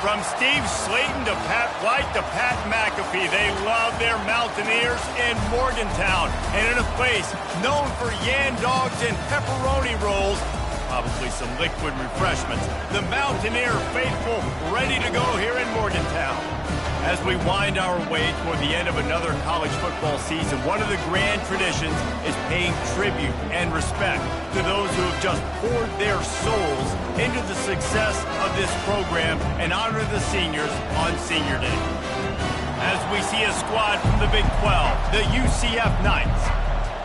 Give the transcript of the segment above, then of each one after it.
From Steve Slayton to Pat White to Pat McAfee, they love their Mountaineers in Morgantown. And in a place known for yan dogs and pepperoni rolls, probably some liquid refreshments, the Mountaineer faithful ready to go here in Morgantown. As we wind our way toward the end of another college football season, one of the grand traditions is paying tribute and respect to those who have just poured their souls into the success of this program and honor the seniors on Senior Day. As we see a squad from the Big 12, the UCF Knights,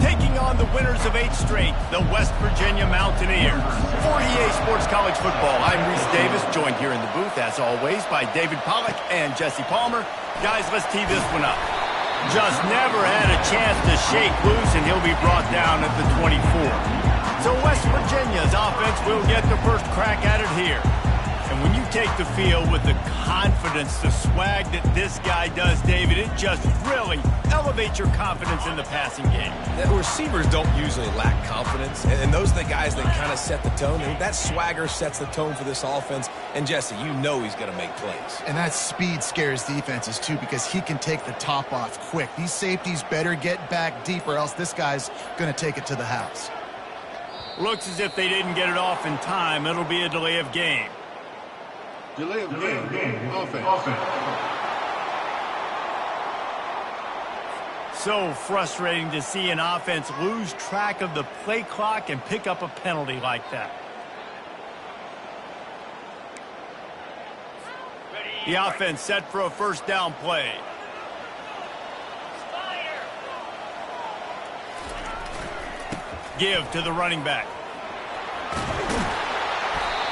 taking on the winners of 8 straight, the West Virginia Mountaineers. 48 Sports College Football. I'm Reese Davis, joined here in the booth, as always, by David Pollack and Jesse Palmer. Guys, let's tee this one up. Just never had a chance to shake loose, and he'll be brought down at the 24. So West Virginia's offense will get the first crack at it here. And when you take the field with the confidence, the swag that this guy does, David, it just really elevates your confidence in the passing game. The receivers don't usually lack confidence, and those are the guys that kind of set the tone. And that swagger sets the tone for this offense. And Jesse, you know he's going to make plays. And that speed scares defenses, too, because he can take the top off quick. These safeties better get back deep, or else this guy's going to take it to the house. Looks as if they didn't get it off in time. It'll be a delay of game. Delay of game. Offense. So frustrating to see an offense lose track of the play clock and pick up a penalty like that. The offense set for a first down play. Give to the running back.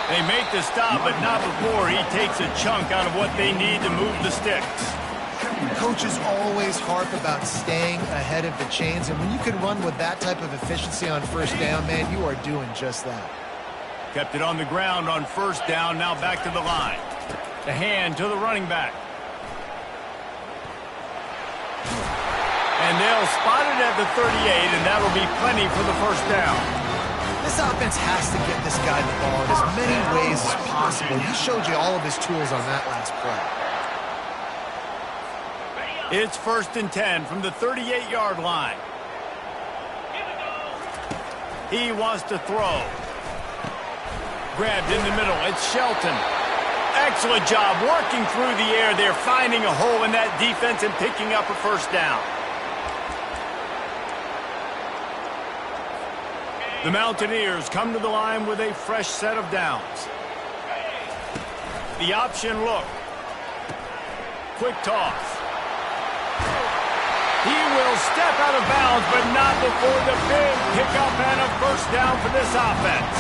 They make the stop, but not before he takes a chunk out of what they need to move the sticks. Coaches always harp about staying ahead of the chains, and when you can run with that type of efficiency on first down, man, you are doing just that. Kept it on the ground on first down, now back to the line. The hand to the running back. And they'll spot it at the 38, and that'll be plenty for the first down. This offense has to get this guy the ball in as many ways as possible. He showed you all of his tools on that last play. It's 1st and 10 from the 38-yard line. He wants to throw. Grabbed in the middle. It's Shelton. Excellent job working through the air there, finding a hole in that defense and picking up a first down. The Mountaineers come to the line with a fresh set of downs. The option look. Quick toss. He will step out of bounds, but not before the big pickup and a first down for this offense.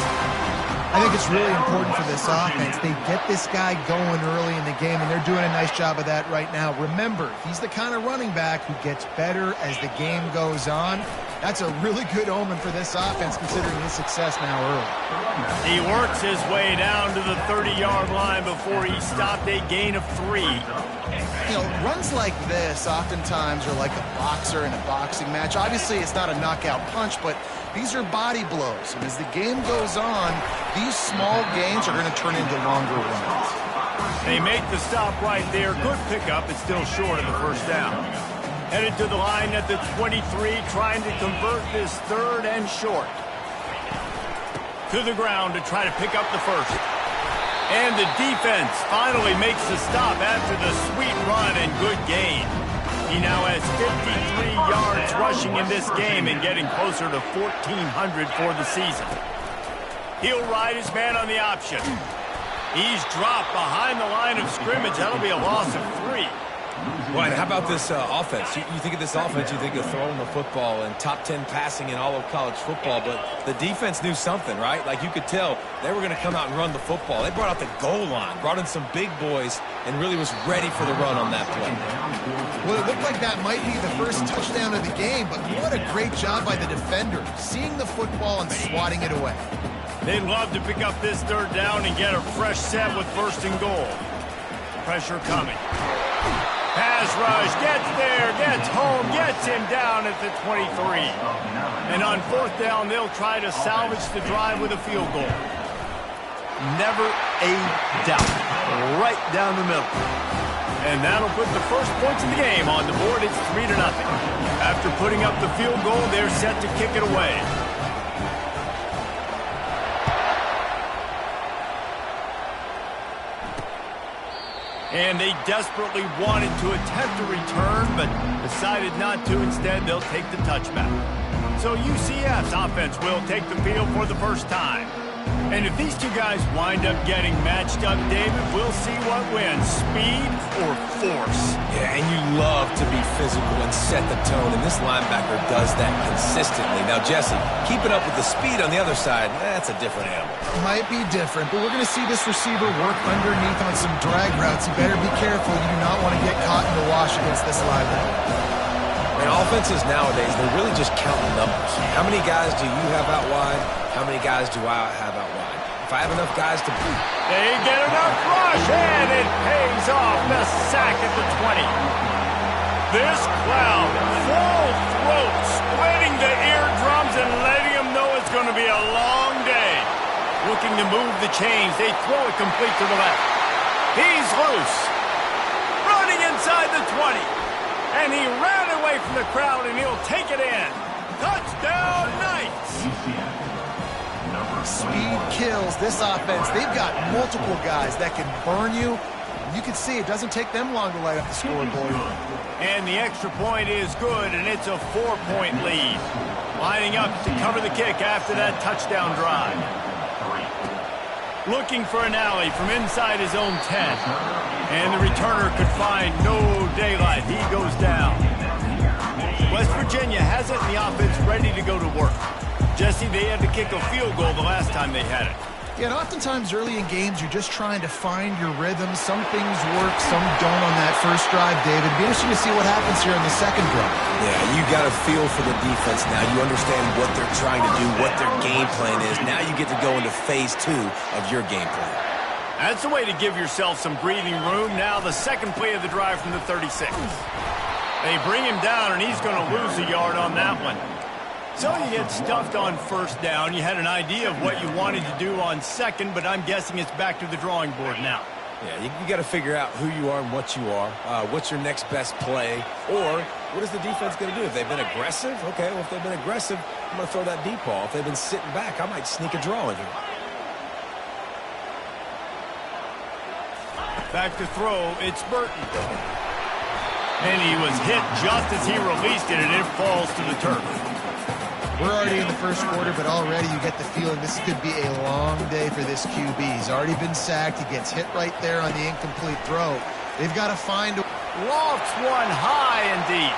I think it's really important for this offense. They get this guy going early in the game, and they're doing a nice job of that right now. Remember, he's the kind of running back who gets better as the game goes on. That's a really good omen for this offense, considering his success now early. He works his way down to the 30-yard line before he stopped a gain of 3. You know, runs like this oftentimes are like a boxer in a boxing match. Obviously, it's not a knockout punch, but these are body blows. And as the game goes on, these small gains are going to turn into longer runs. They make the stop right there. Good pickup. It's still short of the first down. Headed to the line at the 23, trying to convert this 3rd and short. To the ground to try to pick up the first. And the defense finally makes the stop after the sweet run and good gain. He now has 53 yards rushing in this game and getting closer to 1,400 for the season. He'll ride his man on the option. He's dropped behind the line of scrimmage. That'll be a loss of 3. Right, how about this offense? You think of this offense, you think of throwing the football and top 10 passing in all of college football, but the defense knew something, right? Like you could tell they were going to come out and run the football. They brought out the goal line, brought in some big boys, and really was ready for the run on that play. Well, it looked like that might be the first touchdown of the game, but what a great job by the defender, seeing the football and swatting it away. They'd love to pick up this 3rd down and get a fresh set with 1st and goal. Pressure coming. Pass rush, gets there, gets home, gets him down at the 23. And on 4th down, they'll try to salvage the drive with a field goal. Never a doubt. right down the middle. And that'll put the first points of the game on the board. It's 3-0. After putting up the field goal, they're set to kick it away. And they desperately wanted to attempt a return, but decided not to. Instead, they'll take the touchback. So UCF's offense will take the field for the first time. And if these two guys wind up getting matched up, David, we'll see what wins, speed or force. Yeah, and you love to be physical and set the tone, and this linebacker does that consistently. Now, Jesse, keeping up with the speed on the other side, that's a different animal. Might be different, but we're going to see this receiver work underneath on some drag routes. You better be careful. You do not want to get caught in the wash against this linebacker. And offenses nowadays, they really just count the numbers. How many guys do you have out wide? How many guys do I have out wide? If I have enough guys to beat. They get enough rush, and it pays off. The sack at the 20. This crowd, full throat, splitting the eardrums and letting them know it's going to be a long day. Looking to move the chains. They throw it complete to the left. He's loose. Running inside the 20. And he ran away from the crowd, and he'll take it in. Touchdown, Knights! Speed kills this offense. They've got multiple guys that can burn you. You can see it doesn't take them long to light up the scoreboard. And the extra point is good, and it's a 4-point lead. Lining up to cover the kick after that touchdown drive. Looking for an alley from inside his own 10. And the returner could find no daylight. He goes down. West Virginia has it, and the offense ready to go to work. Jesse, they had to kick a field goal the last time they had it. Yeah, and oftentimes early in games, you're just trying to find your rhythm. Some things work, some don't on that first drive, David. Be interesting to see what happens here in the second drive. Yeah, you got a feel for the defense now. You understand what they're trying to do, what their game plan is. Now you get to go into phase 2 of your game plan. That's the way to give yourself some breathing room. Now the second play of the drive from the 36. They bring him down, and he's going to lose a yard on that one. So you get stuffed on first down. You had an idea of what you wanted to do on second, but I'm guessing it's back to the drawing board now. Yeah, you got to figure out who you are and what you are. What's your next best play? Or what is the defense going to do? If they've been aggressive, okay, well, if they've been aggressive, I'm going to throw that deep ball. If they've been sitting back, I might sneak a draw in here. Back to throw, it's Burton. And he was hit just as he released it, and it falls to the turf. We're already in the first quarter, but already you get the feeling this could be a long day for this QB. He's already been sacked. He gets hit right there on the incomplete throw. They've got to find a... Lofts one high and deep.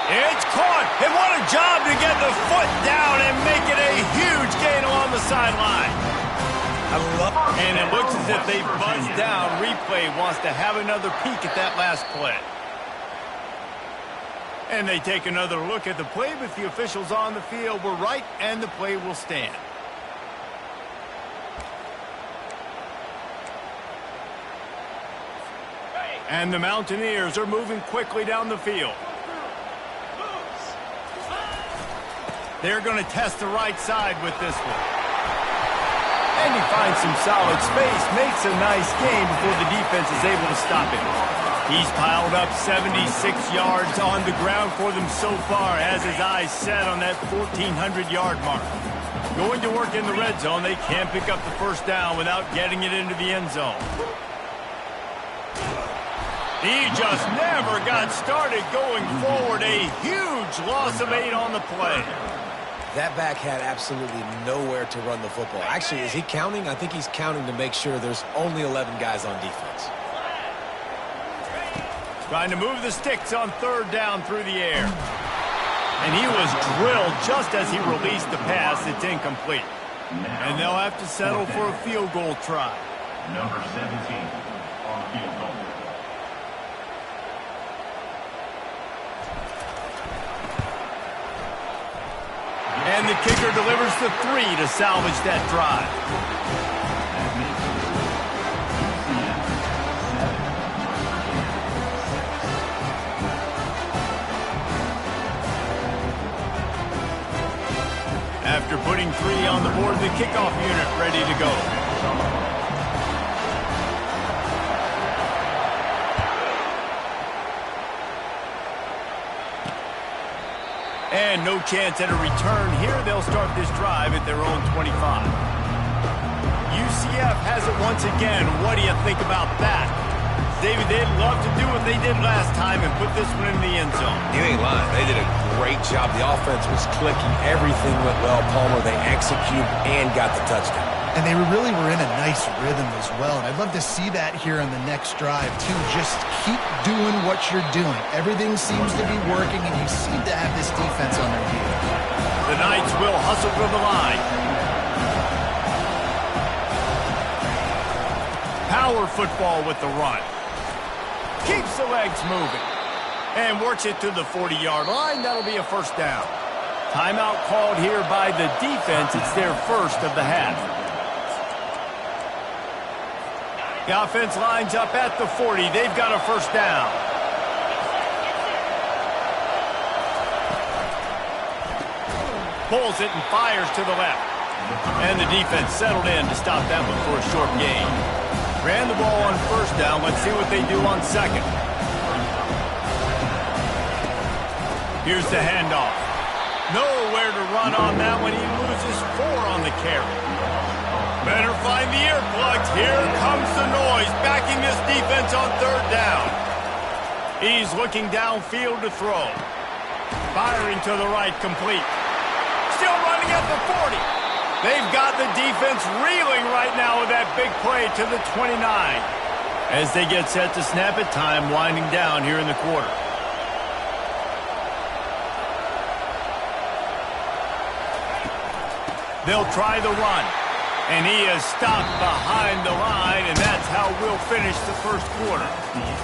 It's caught. And what a job to get the foot down and make it a huge gain along the sideline. I love it. And it looks as if they buzzed down. Replay wants to have another peek at that last play. And they take another look at the play, but the officials on the field were right, and the play will stand. And the Mountaineers are moving quickly down the field. They're going to test the right side with this one. And he finds some solid space, makes a nice gain before the defense is able to stop him. He's piled up 76 yards on the ground for them so far, has his eyes set on that 1,400-yard mark. Going to work in the red zone, they can't pick up the first down without getting it into the end zone. He just never got started going forward. A huge loss of 8 on the play. That back had absolutely nowhere to run the football. Actually, is he counting? I think he's counting to make sure there's only 11 guys on defense. Trying to move the sticks on third down through the air. And he was drilled just as he released the pass. It's incomplete. And they'll have to settle for a field goal try. Number 17 on field goal. And the kicker delivers the 3 to salvage that drive. After putting 3 on the board, the kickoff unit ready to go. no chance at a return here. They'll start this drive at their own 25. UCF has it once again. What do you think about that? David, they'd love to do what they did last time and put this one in the end zone. You ain't lying. They did a great job. The offense was clicking. Everything went well. Palmer, they executed and got the touchdown. And they really were in a nice rhythm as well. And I'd love to see that here on the next drive, too. Just keep doing what you're doing. Everything seems to be working, and you seem to have this defense on their heels. The Knights will hustle to the line. Power football with the run. Keeps the legs moving. And works it to the 40-yard line. That'll be a first down. Timeout called here by the defense. It's their first of the half. The offense lines up at the 40. They've got a first down. Pulls it and fires to the left. And the defense settled in to stop that one for a short gain. Ran the ball on first down. Let's see what they do on second. Here's the handoff. Nowhere to run on that one. He loses 4 on the carry. Better find the earplugs. Here comes the noise, backing this defense on third down. He's looking downfield to throw. Firing to the right, complete. Still running at the 40. They've got the defense reeling right now with that big play to the 29. As they get set to snap it, time winding down here in the quarter. They'll try the run. And he is stopped behind the line, and that's how we'll finish the first quarter.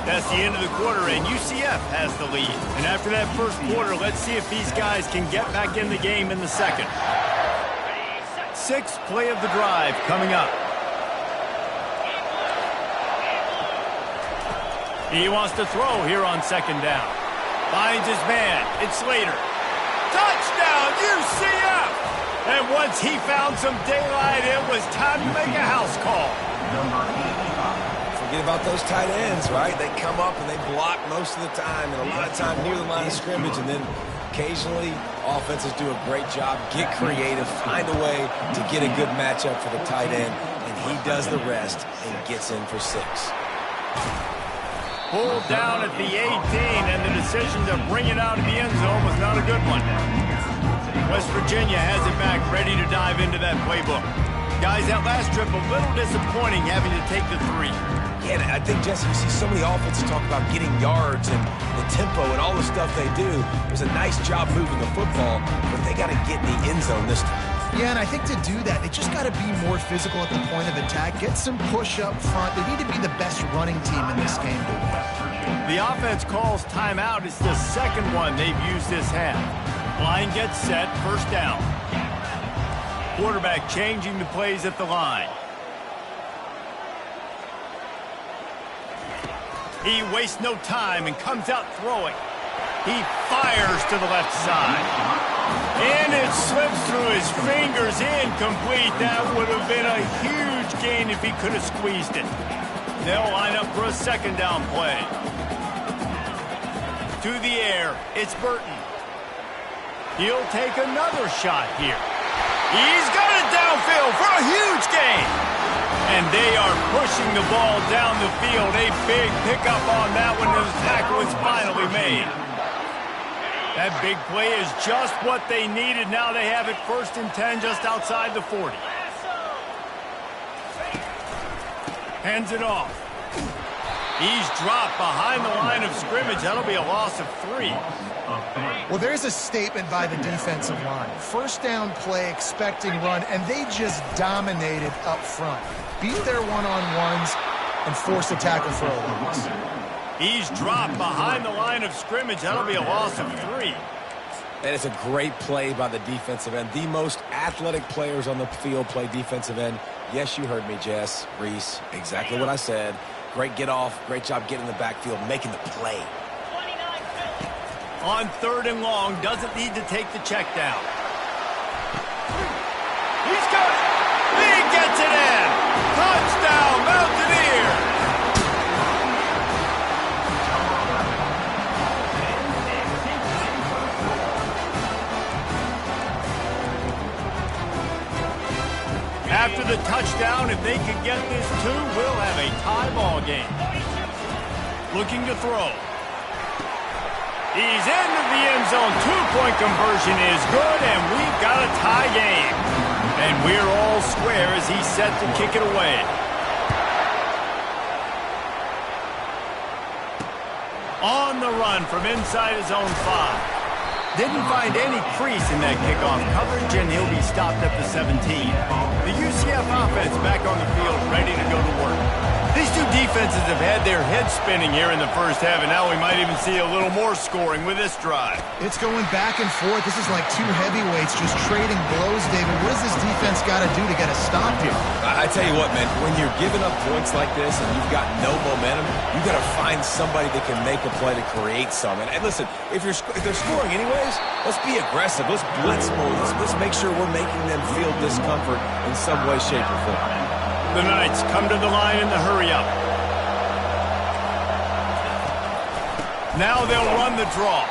That's the end of the quarter, and UCF has the lead. And after that first quarter, let's see if these guys can get back in the game in the second. 6th play of the drive coming up. He wants to throw here on second down. Finds his man. It's Slater. Touchdown, UCF! And once he found some daylight, it was time to make a house call. Forget about those tight ends, right? They come up and they block most of the time, and a lot of time near the line of scrimmage, and then occasionally offenses do a great job, get creative, find a way to get a good matchup for the tight end, and he does the rest and gets in for 6. Pulled down at the 18, and the decision to bring it out of the end zone was not a good one. West Virginia has it back, ready to dive into that playbook. Guys, that last trip, a little disappointing having to take the 3. Yeah, and I think, Jesse, you see so many offenses talk about getting yards and the tempo and all the stuff they do. It was a nice job moving the football, but they got to get in the end zone this time. Yeah, and I think to do that, they just got to be more physical at the point of attack, get some push up front. They need to be the best running team in this game to win. The offense calls timeout. It's the second one they've used this half. Line gets set, first down. Quarterback changing the plays at the line. He wastes no time and comes out throwing. He fires to the left side. And it slips through his fingers, incomplete. That would have been a huge gain if he could have squeezed it. They'll line up for a second down play. To the air, it's Burton. He'll take another shot here. He's got it downfield for a huge gain. And they are pushing the ball down the field. A big pickup on that one. The tackle is finally made. That big play is just what they needed. Now they have it 1st and 10 just outside the 40. Hands it off. He's dropped behind the line of scrimmage. That'll be a loss of 3. Well, there's a statement by the defensive line. First down play, expecting run, and they just dominated up front. Beat their one-on-ones and force a tackle for a loss. He's dropped behind the line of scrimmage. That'll be a loss of 3. That is a great play by the defensive end. The most athletic players on the field play defensive end. Yes, you heard me, Jess, Reese. Exactly what I said. Great get off. Great job getting in the backfield, making the play. On 3rd and long, doesn't need to take the check down. He's got it. He gets it in. Touchdown, Mountaineers. After the touchdown, if they could get this two, we'll have a tie ball game. Looking to throw. He's into the end zone. Two-point conversion is good, and we've got a tie game. And we're all square as he's set to kick it away. On the run from inside his own 5. Didn't find any crease in that kickoff coverage, and he'll be stopped at the 17. The UCF offense back on the field, ready to go to work. These two defenses have had their heads spinning here in the first half, and now we might even see a little more scoring with this drive. It's going back and forth. This is like two heavyweights just trading blows, David. What does this defense got to do to get a stop here? I tell you what, man, when you're giving up points like this and you've got no momentum, you got to find somebody that can make a play to create some. And listen, if they're scoring anyways, let's be aggressive. Let's blitz more. Let's make sure we're making them feel discomfort in some way, shape, or form. The Knights come to the line in the hurry-up. Now they'll run the draw.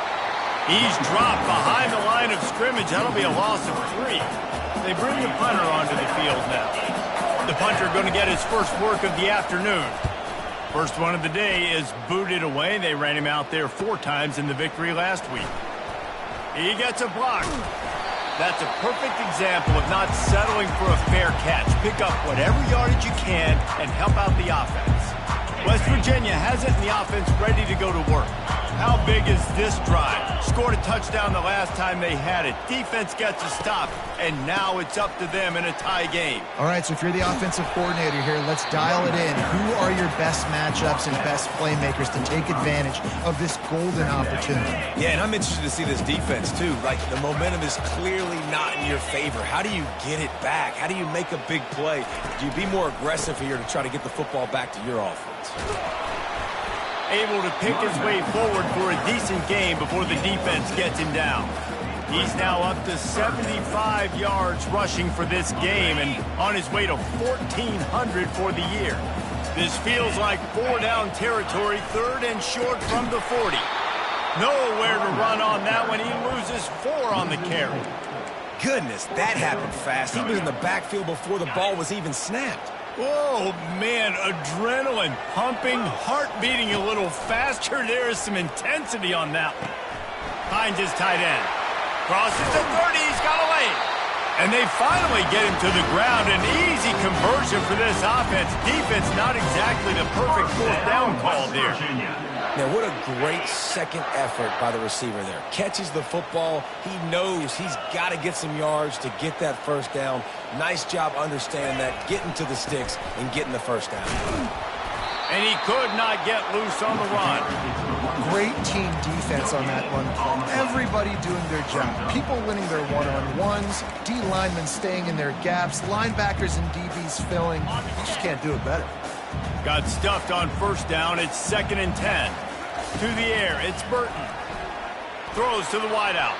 He's dropped behind the line of scrimmage. That'll be a loss of 3. They bring the punter onto the field now. The punter going to get his first work of the afternoon. First one of the day is booted away. They ran him out there 4 times in the victory last week. He gets a block. That's a perfect example of not settling for a fair catch. Pick up whatever yardage you can and help out the offense. West Virginia has it, and the offense ready to go to work. How big is this drive? Scored a touchdown the last time they had it. Defense gets a stop, and now it's up to them in a tie game. All right, so if you're the offensive coordinator here, let's dial it in. Who are your best matchups and best playmakers to take advantage of this golden opportunity? Yeah, and I'm interested to see this defense, too. Like, the momentum is clearly not in your favor. How do you get it back? How do you make a big play? Do you be more aggressive here to try to get the football back to your offense? Able to pick his way forward for a decent game before the defense gets him down. He's now up to 75 yards rushing for this game and on his way to 1,400 for the year. This feels like 4-down territory, 3rd and short from the 40. Nowhere to run on that one. He loses 4 on the carry. Goodness, that happened fast. He was in the backfield before the ball was even snapped. Oh, man, adrenaline pumping, heart beating a little faster. There is some intensity on that one. Finds his tight end. Crosses the 30, he's got a lane. And they finally get him to the ground. An easy conversion for this offense. Defense not exactly the perfect 4th down call there. Now, what a great second effort by the receiver there. Catches the football. He knows he's got to get some yards to get that first down. Nice job understanding that, getting to the sticks and getting the first down. And he could not get loose on the run. Great team defense on that one. Everybody doing their job. People winning their one-on-ones, D linemen staying in their gaps, linebackers and DBs filling. You just can't do it better. Got stuffed on first down. It's 2nd and 10. To the air, it's Burton. Throws to the wideout.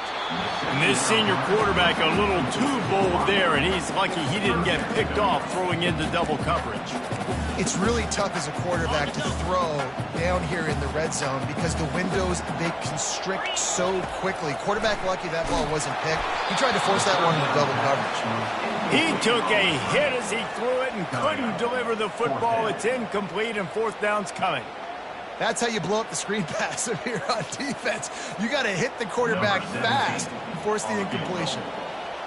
And this senior quarterback a little too bold there, and he's lucky he didn't get picked off throwing into double coverage. It's really tough as a quarterback to throw down here in the red zone because the windows, they constrict so quickly. Quarterback lucky that ball wasn't picked. He tried to force that one into double coverage. He took a hit as he threw it and couldn't deliver the football. It's incomplete, and 4th down's coming. That's how you blow up the screen pass here on defense. You got to hit the quarterback fast and force the incompletion.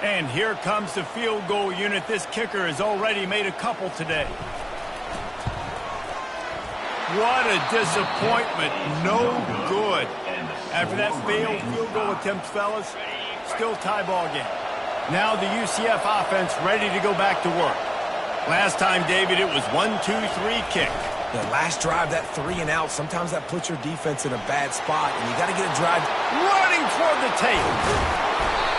And here comes the field goal unit. This kicker has already made a couple today. What a disappointment. No good. After that failed field goal attempt, fellas, still tie ball game. Now the UCF offense ready to go back to work. Last time, David, it was 1-2-3 kick. The last drive, that 3 and out, sometimes that puts your defense in a bad spot, and you got to get a drive running toward the tape.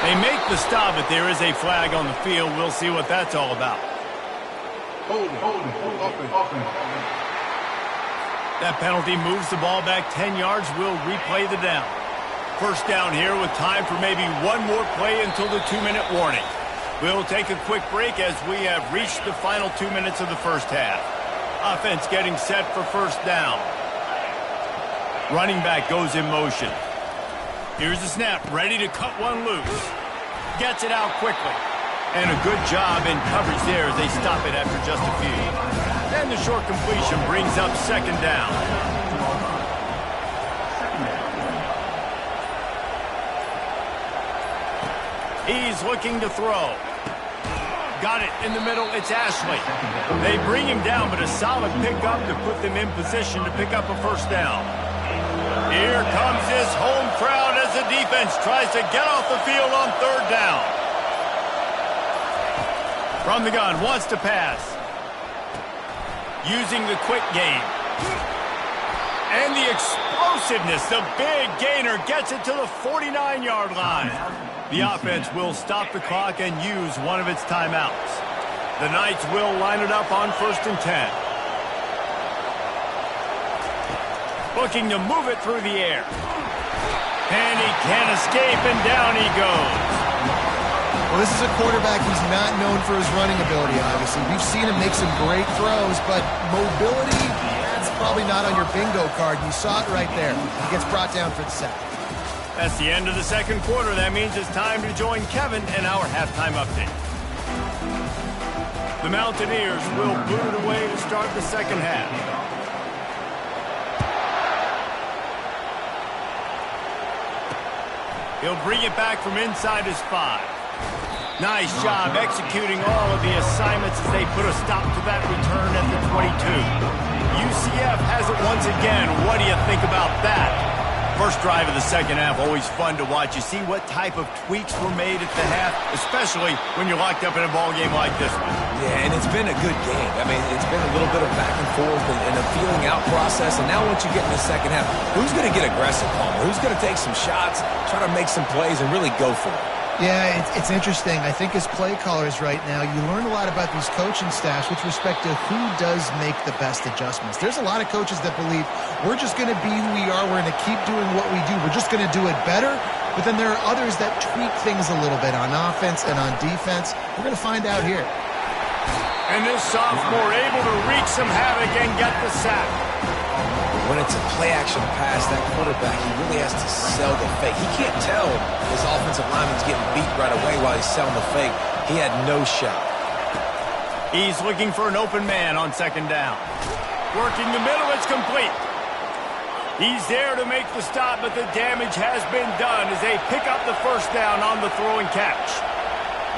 They make the stop, but there is a flag on the field. We'll see what that's all about. That penalty moves the ball back 10 yards. We'll replay the down. First down here with time for maybe one more play until the 2-minute warning. We'll take a quick break as we have reached the final 2 minutes of the first half. Offense getting set for first down. Running back goes in motion. Here's the snap, ready to cut one loose. Gets it out quickly. And a good job in coverage there as they stop it after just a few. Then the short completion brings up second down. He's looking to throw. Got it in the middle. It's Ashley. They bring him down, but a solid pickup to put them in position to pick up a first down. Here comes this home crowd as the defense tries to get off the field on third down. From the gun, wants to pass. Using the quick game. And the explosiveness, the big gainer gets it to the 49-yard line. The offense will stop the clock and use one of its timeouts. The Knights will line it up on 1st and 10. Looking to move it through the air. And he can't escape, and down he goes. Well, this is a quarterback who's not known for his running ability, obviously. We've seen him make some great throws, but mobility, that's probably not on your bingo card. You saw it right there. He gets brought down for the sack. That's the end of the second quarter. That means it's time to join Kevin in our halftime update. The Mountaineers will boot it away to start the second half. He'll bring it back from inside his 5. Nice job executing all of the assignments as they put a stop to that return at the 22. UCF has it once again. What do you think about that? First drive of the second half, always fun to watch. You see what type of tweaks were made at the half, especially when you're locked up in a ball game like this one. Yeah, and it's been a good game. I mean, it's been a little bit of back and forth and a feeling out process. And now once you get in the second half, who's going to get aggressive, Palmer? Who's going to take some shots, try to make some plays, and really go for it? Yeah, it's interesting. I think as play callers right now, you learn a lot about these coaching staffs with respect to who does make the best adjustments. There's a lot of coaches that believe we're just going to be who we are. We're going to keep doing what we do. We're just going to do it better. But then there are others that tweak things a little bit on offense and on defense. We're going to find out here. And this sophomore able to wreak some havoc and get the sack. When it's a play-action pass, that quarterback, he really has to sell the fake. He can't tell his offensive lineman's getting beat right away while he's selling the fake. He had no shot. He's looking for an open man on second down. Working the middle, it's complete. He's there to make the stop, but the damage has been done as they pick up the first down on the throw and catch.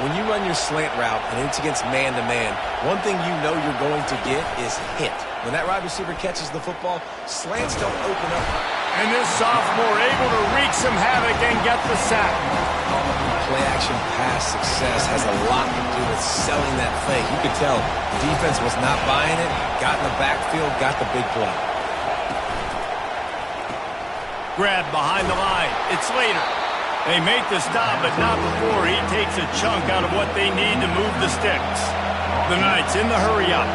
When you run your slant route and it's against man-to-man, one thing you know you're going to get is hit. When that wide receiver catches the football, slants don't open up. And this sophomore able to wreak some havoc and get the sack. Play-action pass success has a lot to do with selling that fake. You could tell the defense was not buying it, got in the backfield, got the big play. Grab behind the line. It's Slater. They make the stop, but not before he takes a chunk out of what they need to move the sticks. The Knights in the hurry-up.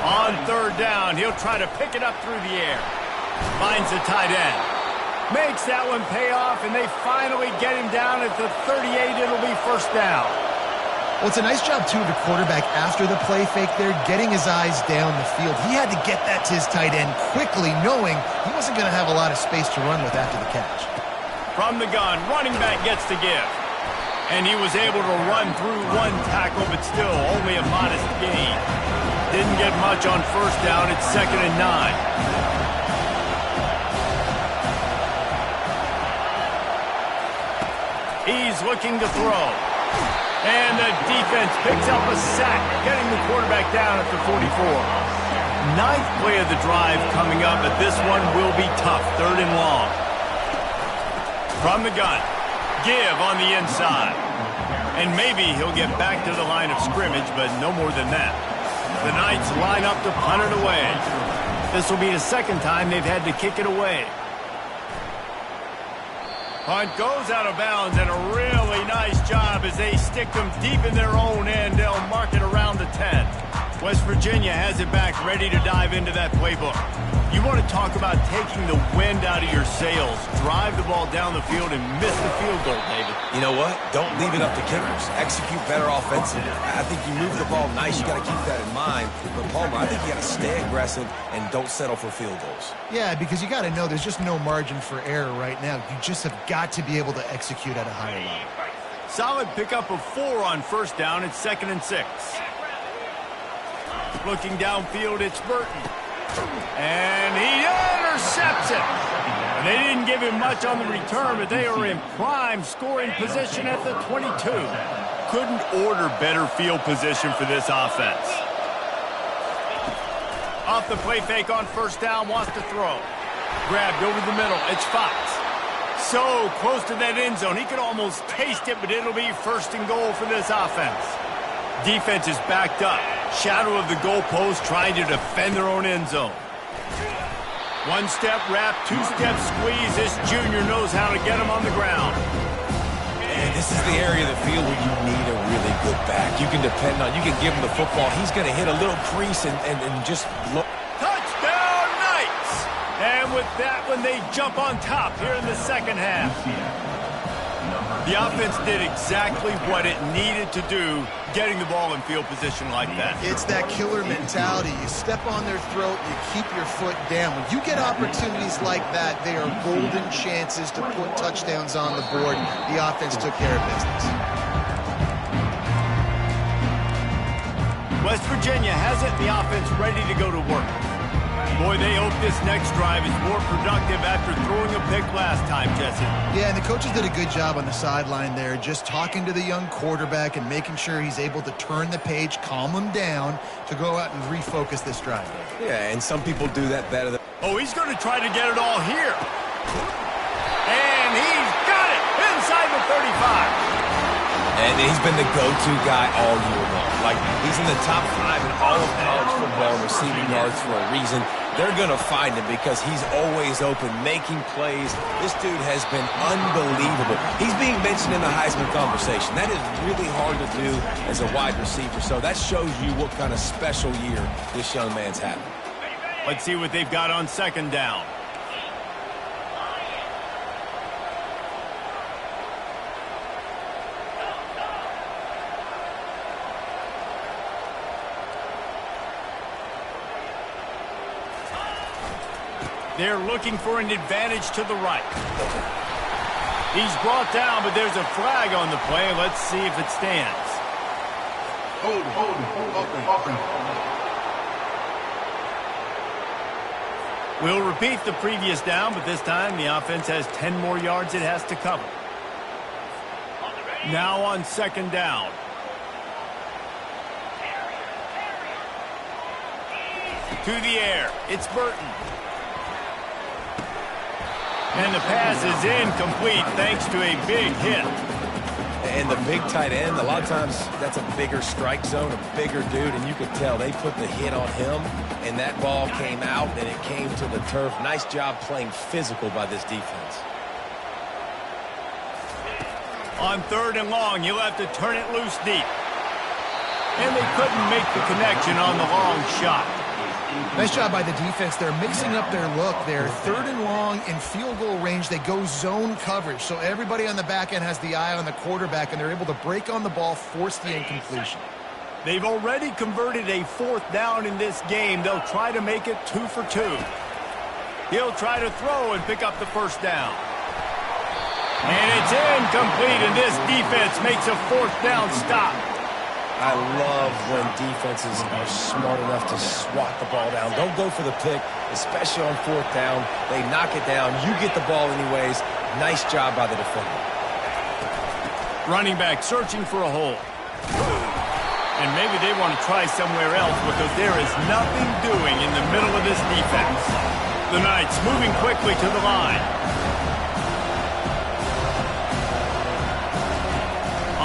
On third down, he'll try to pick it up through the air. Finds the tight end. Makes that one pay off, and they finally get him down at the 38. It'll be first down. Well, it's a nice job, too, of the quarterback after the play fake there, getting his eyes down the field. He had to get that to his tight end quickly, knowing he wasn't going to have a lot of space to run with after the catch. From the gun, running back gets to give. And he was able to run through one tackle, but still only a modest gain. Didn't get much on first down. It's 2nd and 9. He's looking to throw. And the defense picks up a sack, getting the quarterback down at the 44. 9th play of the drive coming up, but this one will be tough. 3rd and long. From the gun. Give on the inside. And maybe he'll get back to the line of scrimmage, but no more than that. The Knights line up to punt it away. This will be the second time they've had to kick it away. Punt goes out of bounds, and a really nice job as they stick them deep in their own end. They'll mark it around the 10. West Virginia has it back, ready to dive into that playbook. You want to talk about taking the wind out of your sails. Drive the ball down the field and miss the field goal, David. You know what? Don't leave it up to kickers. Execute better offensively. I think you move the ball nice. You got to keep that in mind. But, Palmer, I think you got to stay aggressive and don't settle for field goals. Yeah, because you got to know there's just no margin for error right now. You just have got to be able to execute at a higher level. Solid pickup of 4 on first down. It's 2nd and 6. Looking downfield, it's Burton. And he intercepts it. And they didn't give him much on the return, but they are in prime scoring position at the 22. Couldn't order better field position for this offense. Off the play fake on first down, wants to throw. Grabbed over the middle, it's Fox. So close to that end zone, he could almost taste it, but it'll be 1st and goal for this offense. Defense is backed up. Shadow of the goalpost trying to defend their own end zone. 1-step wrap, 2-step squeeze. This junior knows how to get him on the ground. And this is the area of the field where you need a really good back. You can depend on, you can give him the football. He's going to hit a little crease and just look. Touchdown, Knights! And with that one, they jump on top here in the second half. The offense did exactly what it needed to do, getting the ball in field position like that. It's that killer mentality. You step on their throat, you keep your foot down. When you get opportunities like that, they are golden chances to put touchdowns on the board. The offense took care of business. West Virginia has it, the offense ready to go to work. Boy, they hope this next drive is more productive after throwing a pick last time, Jesse. Yeah, and the coaches did a good job on the sideline there, just talking to the young quarterback and making sure he's able to turn the page, calm him down to go out and refocus this drive. Yeah, and some people do that better than... Oh, he's going to try to get it all here. And he's got it inside the 35. And he's been the go-to guy all year long. Like, he's in the top 5 in all of college football receiving yards for a reason. They're going to find him because he's always open, making plays. This dude has been unbelievable. He's being mentioned in the Heisman conversation. That is really hard to do as a wide receiver. So that shows you what kind of special year this young man's having. Let's see what they've got on 2nd down. They're looking for an advantage to the right. He's brought down, but there's a flag on the play. Let's see if it stands. Hold, offense. We'll repeat the previous down, but this time the offense has 10 more yards it has to cover. Now on 2nd down. To the air, it's Burton. And the pass is incomplete thanks to a big hit. And the big tight end, a lot of times that's a bigger strike zone, a bigger dude, and you could tell they put the hit on him, and that ball came out, and it came to the turf. Nice job playing physical by this defense. On 3rd and long, you'll have to turn it loose deep. And they couldn't make the connection on the long shot. Nice job by the defense. They're mixing up their look. They're 3rd and long in field goal range. They go zone coverage, so everybody on the back end has the eye on the quarterback, and they're able to break on the ball, force the incompletion. They've already converted a 4th down in this game. They'll try to make it 2 for 2. He'll try to throw and pick up the 1st down. And it's incomplete, and this defense makes a 4th down stop. I love when defenses are smart enough to swat the ball down. Don't go for the pick, especially on 4th down. They knock it down. You get the ball anyways. Nice job by the defender. Running back searching for a hole. And maybe they want to try somewhere else because there is nothing doing in the middle of this defense. The Knights moving quickly to the line.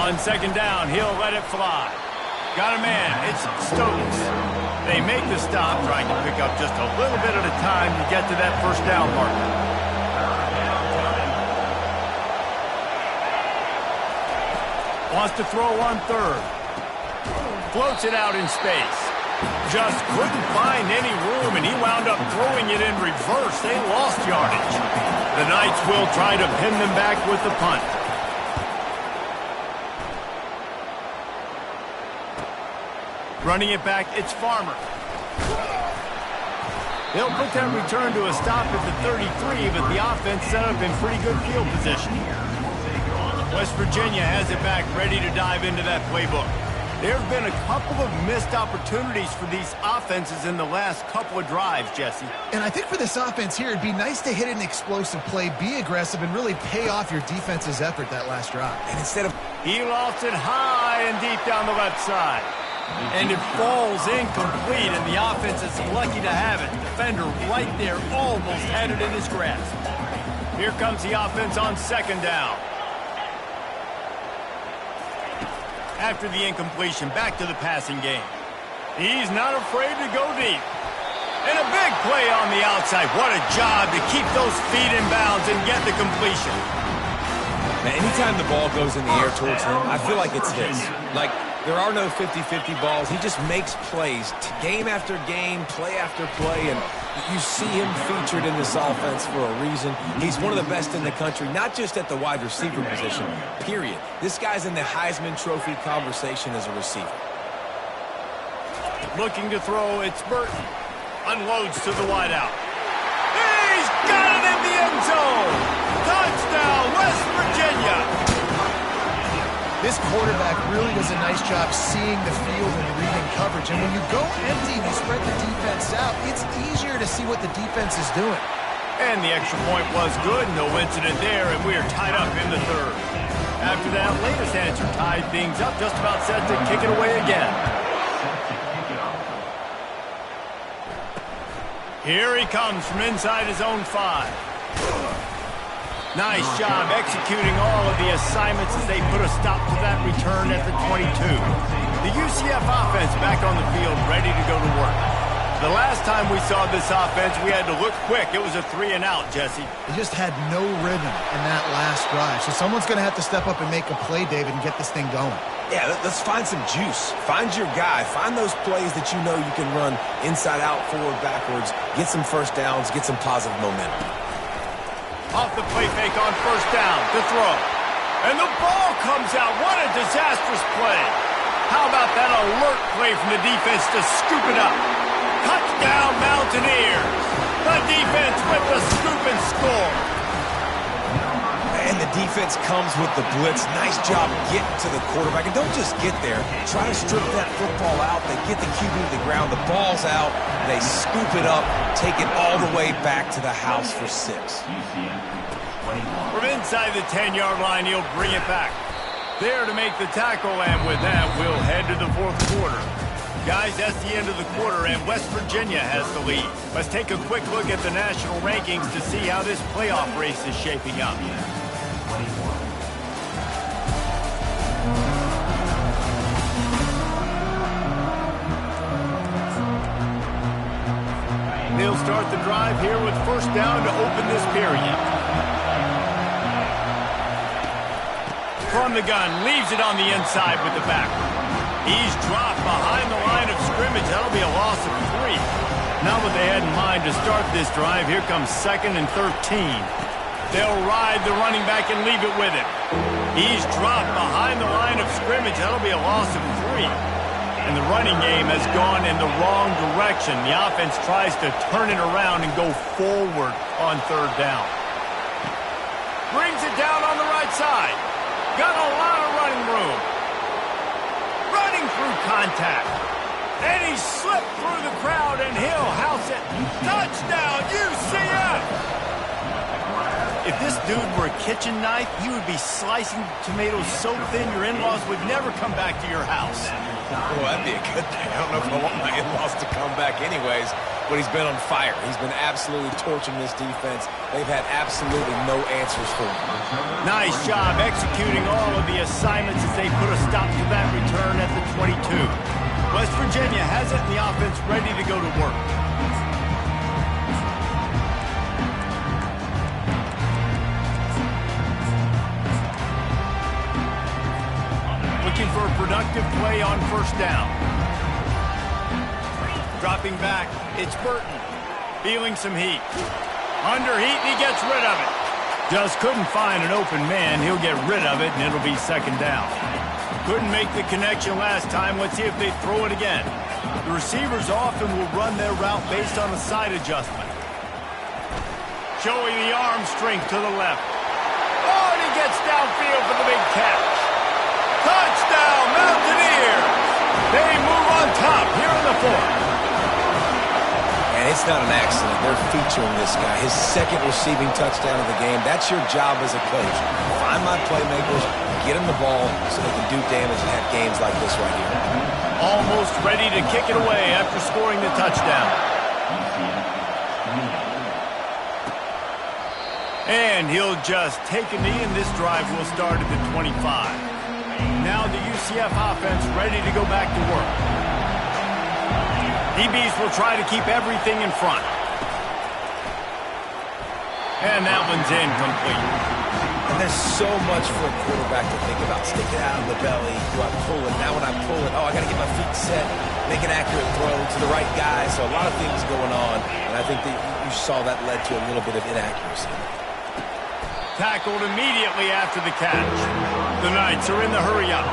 On 2nd down, he'll let it fly. Got a man, it's Stokes. They make the stop, trying to pick up just a little bit at a time to get to that 1st down marker. Wants to throw on 3rd. Floats it out in space. Just couldn't find any room, and he wound up throwing it in reverse. They lost yardage. The Knights will try to pin them back with the punt. Running it back, it's Farmer. They'll put that return to a stop at the 33, but the offense set up in pretty good field position. West Virginia has it back, ready to dive into that playbook. There have been a couple of missed opportunities for these offenses in the last couple of drives, Jesse. And I think for this offense here, it'd be nice to hit an explosive play, be aggressive, and really pay off your defense's effort that last drive. And instead of... He lost it high and deep down the left side. And it falls incomplete, and the offense is lucky to have it. Defender right there almost had it in his grasp. Here comes the offense on second down. After the incompletion, back to the passing game. He's not afraid to go deep. And a big play on the outside. What a job to keep those feet in bounds and get the completion. Now, anytime the ball goes in the air towards him, I feel like it's his. Like, there are no 50-50 balls. He just makes plays, game after game, play after play, and you see him featured in this offense for a reason. He's one of the best in the country, not just at the wide receiver position, period. This guy's in the Heisman Trophy conversation as a receiver. Looking to throw, it's Burton. Unloads to the wideout. He's got it in the end zone! Touchdown, West Virginia! This quarterback really does a nice job seeing the field and reading coverage. And when you go empty and you spread the defense out, it's easier to see what the defense is doing. And the extra point was good. No incident there, and we are tied up in the third. After that latest answer tied things up, just about set to kick it away again. Here he comes from inside his own 5. Nice job executing all of the assignments as they put a stop to that return at the 22. The UCF offense back on the field, ready to go to work. The last time we saw this offense, we had to look quick. It was a 3-and-out, Jesse. They just had no rhythm in that last drive. So someone's going to have to step up and make a play, David, and get this thing going. Yeah, let's find some juice. Find your guy. Find those plays that you know you can run inside out, forward, backwards. Get some first downs. Get some positive momentum. Off the play fake on first down to throw. And the ball comes out. What a disastrous play. How about that alert play from the defense to scoop it up? Touchdown, Mountaineers. The defense with the scoop and score. And the defense comes with the blitz. Nice job getting to the quarterback. And don't just get there. Try to strip that football out. They get the QB to the ground. The ball's out. They scoop it up. Take it all the way back to the house for 6. From inside the 10-yard line, he'll bring it back. There to make the tackle, and with that, we'll head to the fourth quarter. Guys, that's the end of the quarter, and West Virginia has the lead. Let's take a quick look at the national rankings to see how this playoff race is shaping up. They'll start the drive here with first down to open this period. From the gun, leaves it on the inside with the back. He's dropped behind the line of scrimmage. That'll be a loss of 3. Not what they had in mind to start this drive. Here comes 2nd and 13. They'll ride the running back and leave it with him. He's dropped behind the line of scrimmage. That'll be a loss of 3. And the running game has gone in the wrong direction. The offense tries to turn it around and go forward on third down. Brings it down on the right side. Got a lot of running room. Running through contact. And he slipped through the crowd, and he'll house it. Touchdown, UCF! If this dude were a kitchen knife, he would be slicing tomatoes so thin your in-laws would never come back to your house. Well, that'd be a good thing. I don't know if I want my in-laws to come back anyways, but he's been on fire. He's been absolutely torching this defense. They've had absolutely no answers for him. Nice job executing all of the assignments as they put a stop to that return at the 22. West Virginia has it, and the offense ready to go to work. Looking for a productive play on first down. Dropping back, it's Burton. Feeling some heat. Under heat, and he gets rid of it. Just couldn't find an open man. He'll get rid of it, and it'll be second down. Couldn't make the connection last time. Let's see if they throw it again. The receivers often will run their route based on a side adjustment. Showing the arm strength to the left. Oh, and he gets downfield for the big catch. Touchdown, Mountaineers! They move on top here in the fourth. And it's not an accident. They're featuring this guy. His second receiving touchdown of the game. That's your job as a coach. Find my playmakers, get them the ball so they can do damage and have games like this right here. Almost ready to kick it away after scoring the touchdown. And he'll just take a knee, and this drive will start at the 25. Now the UCF offense ready to go back to work. DBs will try to keep everything in front. And that one's incomplete. And there's so much for a quarterback to think about. Stick it out of the belly. Do I pull it? Now when I pull it, I got to get my feet set. Make an accurate throw to the right guy. So a lot of things going on. And I think that you saw that led to a little bit of inaccuracy. Tackled immediately after the catch. The Knights are in the hurry-up.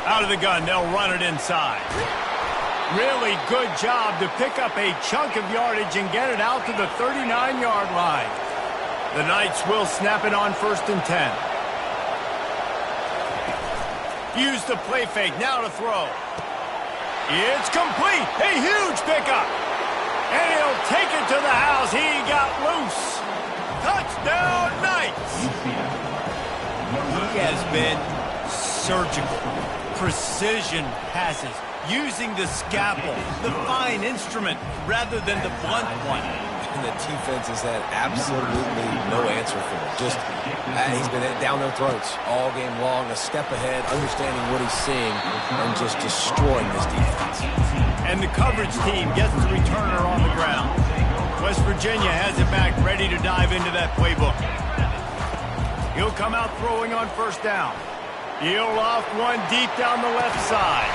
Out of the gun, they'll run it inside. Really good job to pick up a chunk of yardage and get it out to the 39-yard line. The Knights will snap it on 1st and 10. Use the play fake, now to throw. It's complete. A huge pickup. And he'll take it to the house. He got loose. Touchdown, Knights. He has been surgical. Precision passes. Using the scalpel, the fine instrument, rather than the blunt one. And the defense has had absolutely no answer for him. Just, he's been down their throats all game long, a step ahead, understanding what he's seeing, and just destroying this defense. And the coverage team gets the returner on the ground. West Virginia has it back, ready to dive into that playbook. He'll come out throwing on 1st down. He'll loft one deep down the left side.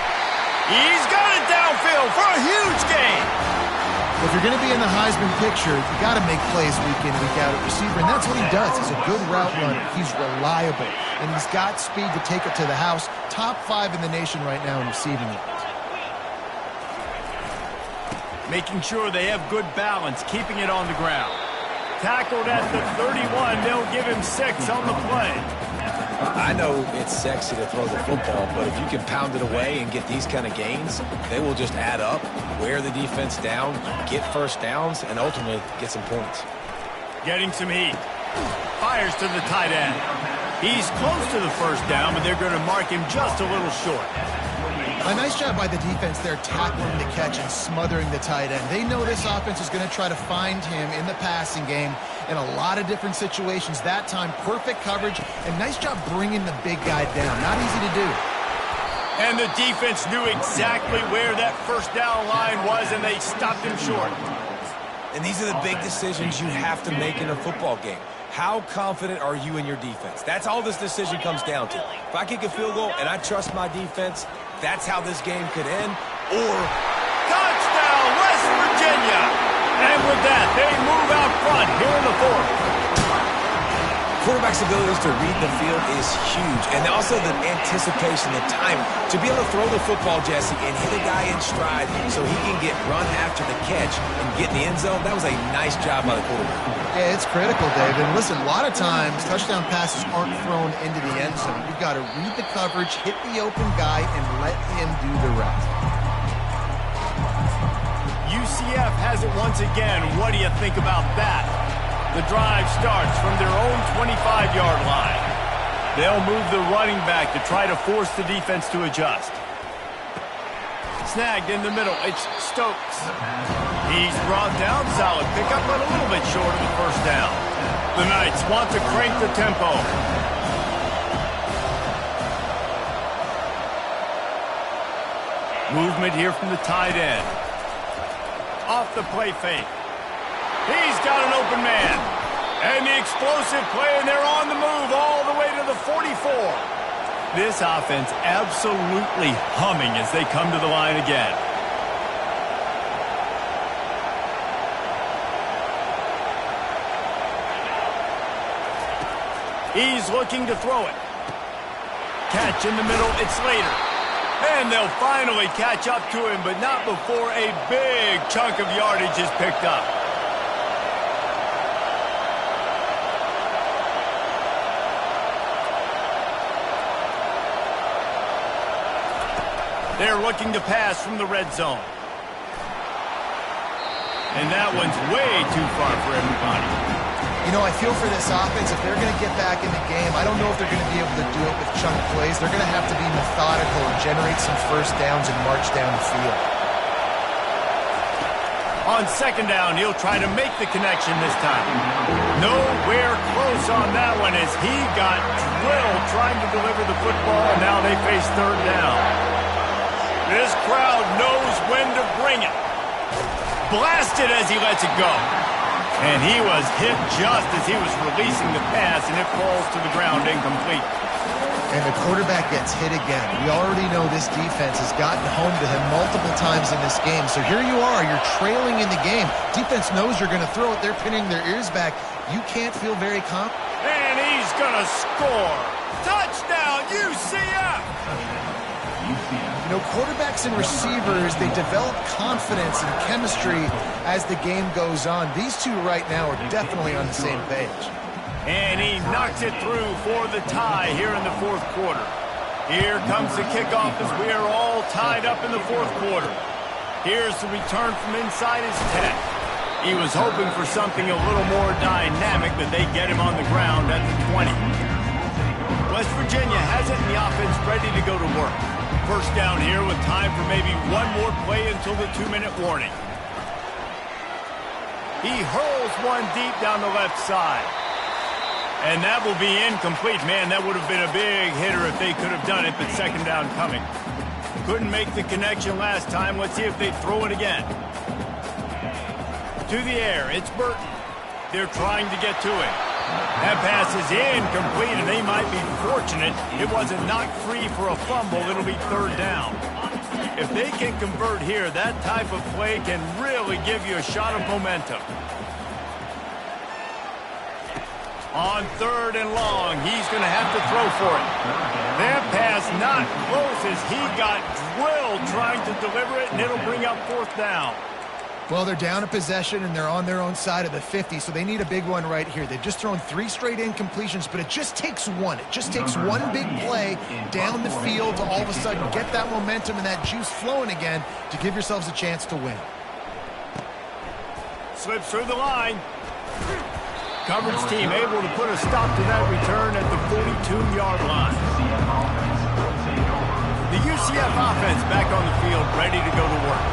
He's got it downfield for a huge gain. If you're going to be in the Heisman picture, you got to make plays week in, week out at receiver, and that's what he does. He's a good route runner. He's reliable, and he's got speed to take it to the house. Top 5 in the nation right now in receiving it. Making sure they have good balance, keeping it on the ground. Tackled at the 31. They'll give him 6 on the play. I know it's sexy to throw the football, but if you can pound it away and get these kind of gains, they will just add up, wear the defense down, get 1st downs, and ultimately get some points. Getting some heat. Fires to the tight end. He's close to the 1st down, but they're going to mark him just a little short. A nice job by the defense there, tackling the catch and smothering the tight end. They know this offense is going to try to find him in the passing game in a lot of different situations. That time, perfect coverage, and nice job bringing the big guy down. Not easy to do. And the defense knew exactly where that 1st down line was, and they stopped him short. And these are the big decisions you have to make in a football game. How confident are you in your defense? That's all this decision comes down to. If I kick a field goal and I trust my defense, that's how this game could end. Or touchdown, West Virginia! And with that, they move out front here in the 4th. Quarterback's abilities to read the field is huge. And also the anticipation, the time to be able to throw the football, Jesse, and hit a guy in stride so he can get run after the catch and get in the end zone. That was a nice job by the quarterback. Yeah, it's critical, Dave. And listen, a lot of times touchdown passes aren't thrown into the end zone. You've got to read the coverage, hit the open guy, and let him do the rest. UCF has it once again. What do you think about that? The drive starts from their own 25-yard line. They'll move the running back to try to force the defense to adjust. Snagged in the middle. It's Stokes. He's brought down. Solid pickup, but a little bit short of the 1st down. The Knights want to crank the tempo. Movement here from the tight end. Off the play fake. He's got an open man. And the explosive play, and they're on the move all the way to the 44. This offense absolutely humming as they come to the line again. He's looking to throw it. Catch in the middle, it's Slater. And they'll finally catch up to him, but not before a big chunk of yardage is picked up. They're looking to pass from the red zone. And that one's way too far for everybody. You know, I feel for this offense, if they're going to get back in the game, I don't know if they're going to be able to do it with chunk plays. They're going to have to be methodical and generate some first downs and march down the field. On second down, he'll try to make the connection this time. Nowhere close on that one as he got drilled trying to deliver the football, and now they face third down. This crowd knows when to bring it. Blasted as he lets it go. And he was hit just as he was releasing the pass, and it falls to the ground incomplete. And the quarterback gets hit again. We already know this defense has gotten home to him multiple times in this game. So here you are, you're trailing in the game. Defense knows you're going to throw it. They're pinning their ears back. You can't feel very confident. And he's going to score. Touchdown, UCF! You know, quarterbacks and receivers, they develop confidence and chemistry as the game goes on. These two right now are definitely on the same page. And he knocks it through for the tie here in the fourth quarter. Here comes the kickoff as we are all tied up in the fourth quarter. Here's the return from inside his 10. He was hoping for something a little more dynamic, but they get him on the ground at the 20. West Virginia has it and the offense ready to go to work. First down here with time for maybe one more play until the 2-minute warning. He hurls one deep down the left side. And that will be incomplete. Man, that would have been a big hitter if they could have done it, but second down coming. Couldn't make the connection last time. Let's see if they throw it again. To the air, it's Burton. They're trying to get to him. That pass is incomplete, and they might be fortunate it wasn't knocked free for a fumble. It'll be third down. If they can convert here, that type of play can really give you a shot of momentum. On third and long, he's going to have to throw for it. That pass not close as he got drilled trying to deliver it, and it'll bring up fourth down. Well, they're down a possession, and they're on their own side of the 50, so they need a big one right here. They've just thrown 3 straight incompletions, but it just takes one. It just takes one big play down the field to all of a sudden get that momentum and that juice flowing again to give yourselves a chance to win. Slips through the line. Coverage team able to put a stop to that return at the 42-yard line. The UCF offense back on the field, ready to go to work.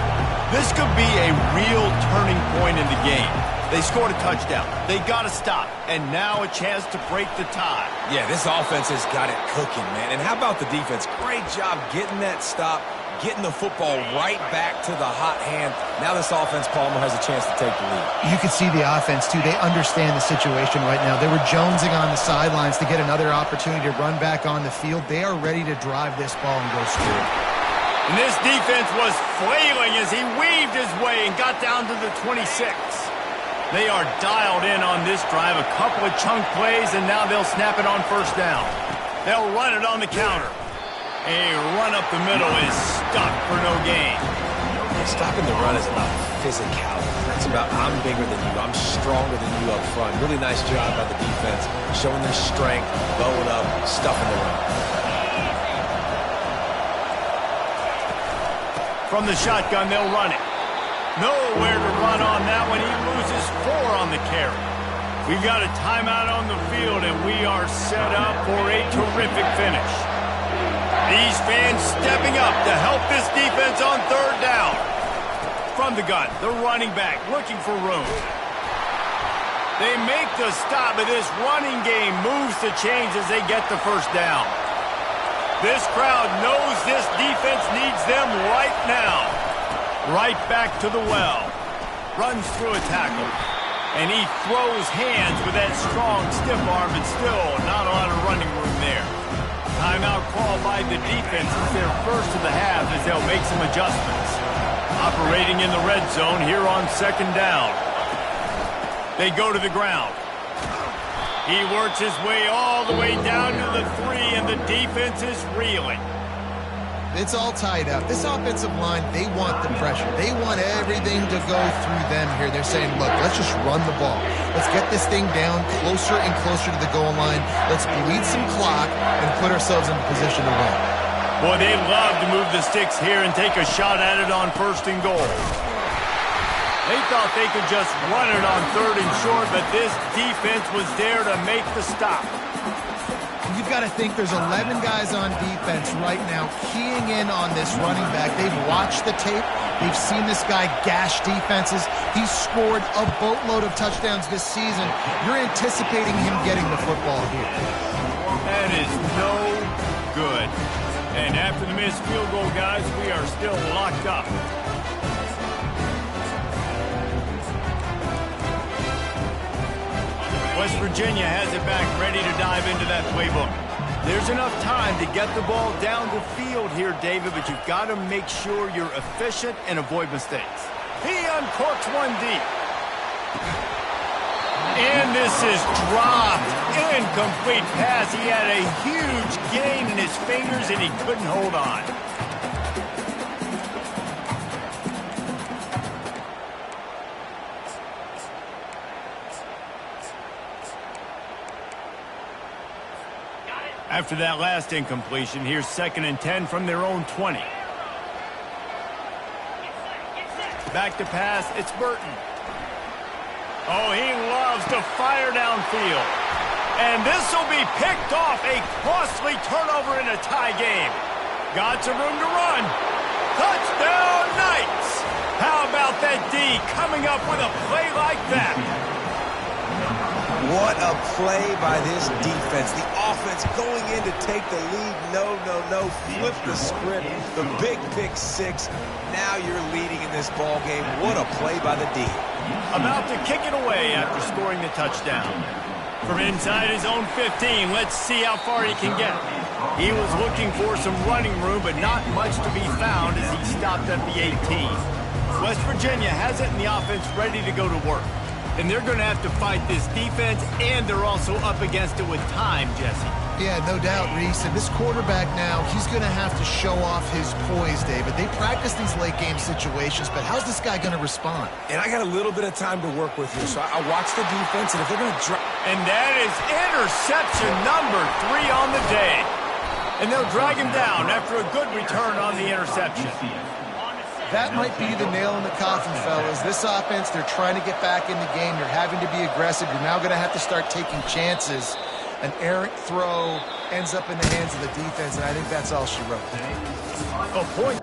This could be a real turning point in the game. They scored a touchdown. They got to stop. And now a chance to break the tie. Yeah, this offense has got it cooking, man. And how about the defense? Great job getting that stop, getting the football right back to the hot hand. Now this offense, Palmer, has a chance to take the lead. You can see the offense, too. They understand the situation right now. They were jonesing on the sidelines to get another opportunity to run back on the field. They are ready to drive this ball and go score. And this defense was flailing as he weaved his way and got down to the 26. They are dialed in on this drive. A couple of chunk plays, and now they'll snap it on first down. They'll run it on the counter. A run up the middle is stuck for no gain. Stopping the run is about physicality. That's about I'm bigger than you, I'm stronger than you up front. Really nice job by the defense, showing their strength, bowing up, stuffing the run. From the shotgun, they'll run it. Nowhere to run on that one. He loses 4 on the carry. We've got a timeout on the field, and we are set up for a terrific finish. These fans stepping up to help this defense on third down. From the gun, the running back looking for room. They make the stop, but this running game moves the chains as they get the first down. This crowd knows this defense needs them right now. Right back to the well. Runs through a tackle. And he throws hands with that strong, stiff arm, but still not a lot of running room there. Timeout call by the defense is their first of the half as they'll make some adjustments. Operating in the red zone here on second down. They go to the ground. He works his way all the way down to the 3, and the defense is reeling. It's all tied up. This offensive line, they want the pressure. They want everything to go through them here. They're saying, look, let's just run the ball. Let's get this thing down closer and closer to the goal line. Let's bleed some clock and put ourselves in position to win. Boy, they love to move the sticks here and take a shot at it on 1st and goal. They thought they could just run it on 3rd and short, but this defense was there to make the stop. You've got to think there's 11 guys on defense right now keying in on this running back. They've watched the tape. They've seen this guy gash defenses. He's scored a boatload of touchdowns this season. You're anticipating him getting the football here. That is no good. And after the missed field goal, guys, we are still locked up. West Virginia has it back, ready to dive into that playbook. There's enough time to get the ball down the field here, David, but you've got to make sure you're efficient and avoid mistakes. He uncorks one deep. And this is dropped. Incomplete pass. He had a huge gain in his fingers, and he couldn't hold on. After that last incompletion, here's 2nd and 10 from their own 20. Back to pass, it's Burton. Oh, he loves to fire downfield. And this will be picked off, a costly turnover in a tie game. Got some room to run. Touchdown, Knights! How about that D coming up with a play like that? What a play by this defense. The offense going in to take the lead. No. Flip the script. The big pick 6. Now you're leading in this ball game. What a play by the D. About to kick it away after scoring the touchdown. From inside his own 15, let's see how far he can get. He was looking for some running room, but not much to be found as he stopped at the 18. West Virginia has it in the offense ready to go to work. And they're going to have to fight this defense, and they're also up against it with time, Jesse. Yeah, no doubt, Reese. And this quarterback now, he's going to have to show off his poise, David. They practice these late-game situations, but how's this guy going to respond? And I got a little bit of time to work with here, so I watch the defense, and if they're going to drop... And that is interception number 3 on the day. And they'll drag him down after a good return on the interception. That might be the nail in the coffin, fellas. This offense, they're trying to get back in the game. You're having to be aggressive. You're now going to have to start taking chances. An errant throw ends up in the hands of the defense, and I think that's all she wrote. A point.